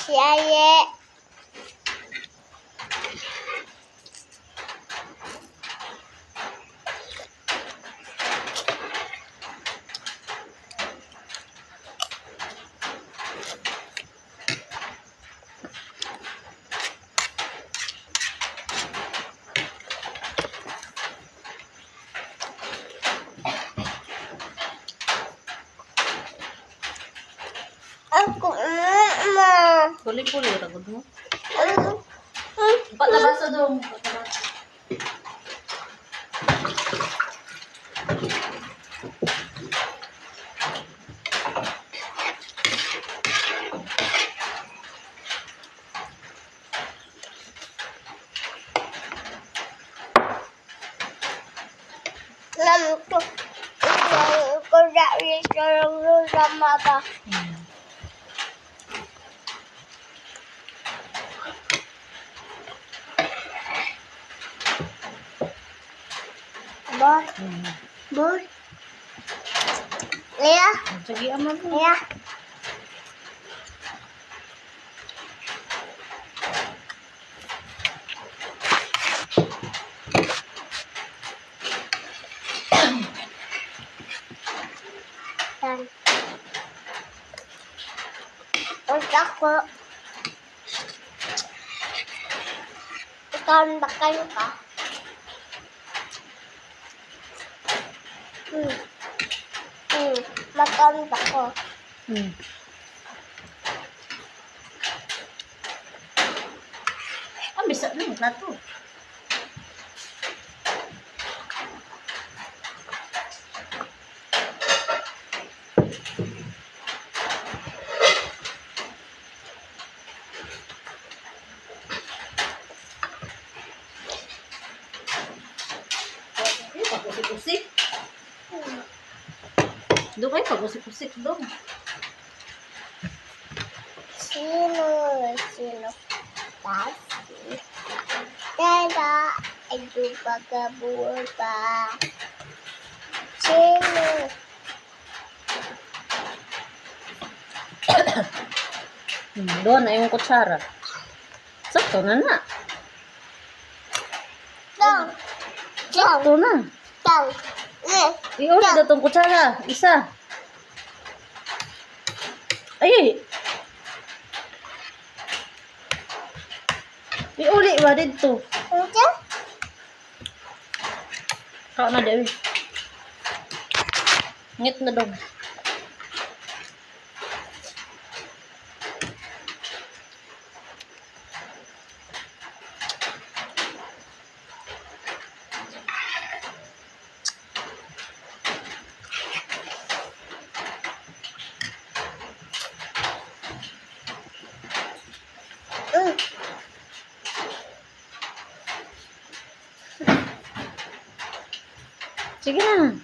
Siya. Ako, mama. Puli-puli, ragod mo. Ba't nabasa doon? Alam ko. Ko dari sarang sama ba? Boy. Boy. Lea. Sige, ama mo. Lea. Yan. Punta ko. Ikaw na kayo ka. Matanda ko. Ah, bisa na, plato. Pag-usik-usik. Doon kayo, pag-usik-usik doon. Sino? Pasti. Dada, itu pagkabul pa. Sino? Doon na yung kutsara. Sakto na na. Tang. Sakto na. Tang. Iulit na itong kutsara. Isa. Ay! Iuli ba dito? Ano? Kau na Dewi. Ngit na dong. Sige na.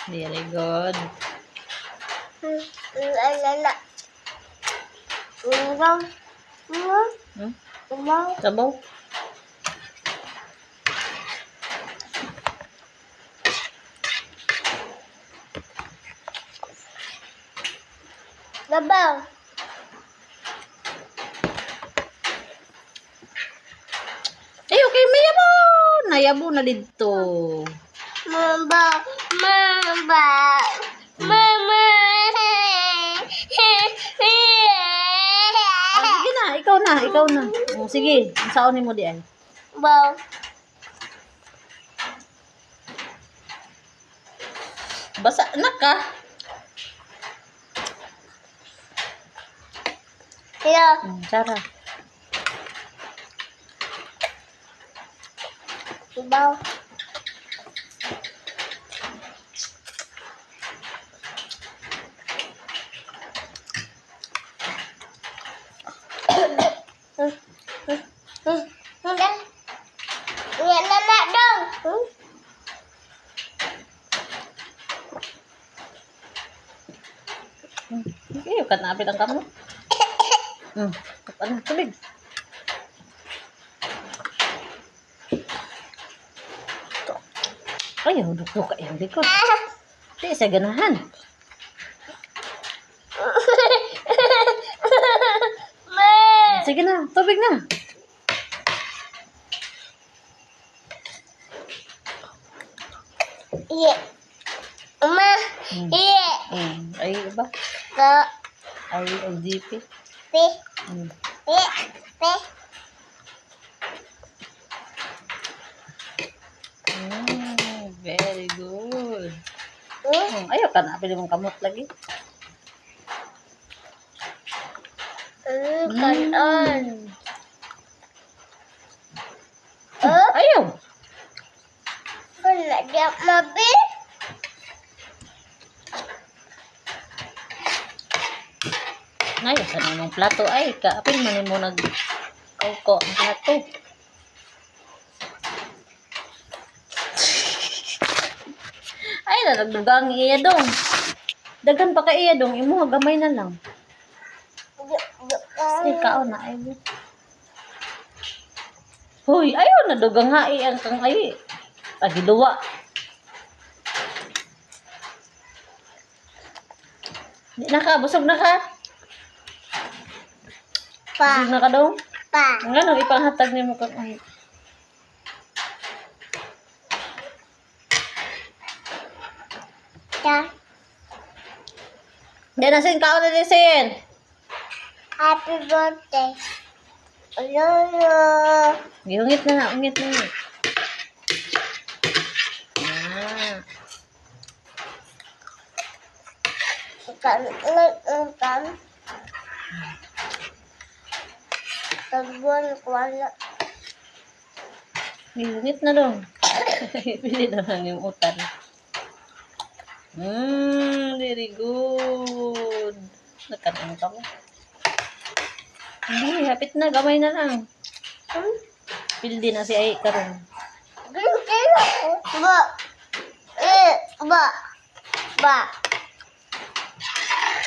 Very good. Lala. Ulang. Ulang. Sabaw. Babaw. Ay, okay, mayabo. Nayabo na dito. Mamba. Mama. Sige na, ikaw na. Oh, sige, saonin mo di ay. Baw. Basa na ka. Yeah. Sarah. Ibaw. Hanggang. Yan na na dong. Sige, kan napit ang kamot. Ano, tubig. Ay, hudok-hudok ka yung likod. Di, sa ganahan. Ma. Sige na, tubig na. Iya. Ma. Iya. Ay, iba. Ko. Ay, LGP. Pi. Mm. Pi. Pi. Very good. Ayaw ka na, pili mong kamot lagi. Kanon. Ayaw. Wala di ako mabi. Ayaw sa namang plato. Ay, kaapin man mo nag-kauko ang plato. Ay, nagdugang iya dong. Daghan pa ka iya dong. Imo, gamay na lang. Ay, kaon na. Ay, huy, ayaw na dugang nga ang kang ay. Agiluwa. Di na ka, busog na ka. Pa. Busog na ka dong. Pa. Ang ano, ipanghatag niyo mo kang ay. Ta. Di na sin kaon na sin. Happy birthday. Lolo. Ungit na, ungit na. Ah. Kan. Tagbon ko wala. Ungit na dong. Pili naman yung utan. Very good. Nagkanang ka mo. Hindi, hapit na. Gamay na lang. Pildi na si Ay karon. Ba. Ba. Ba.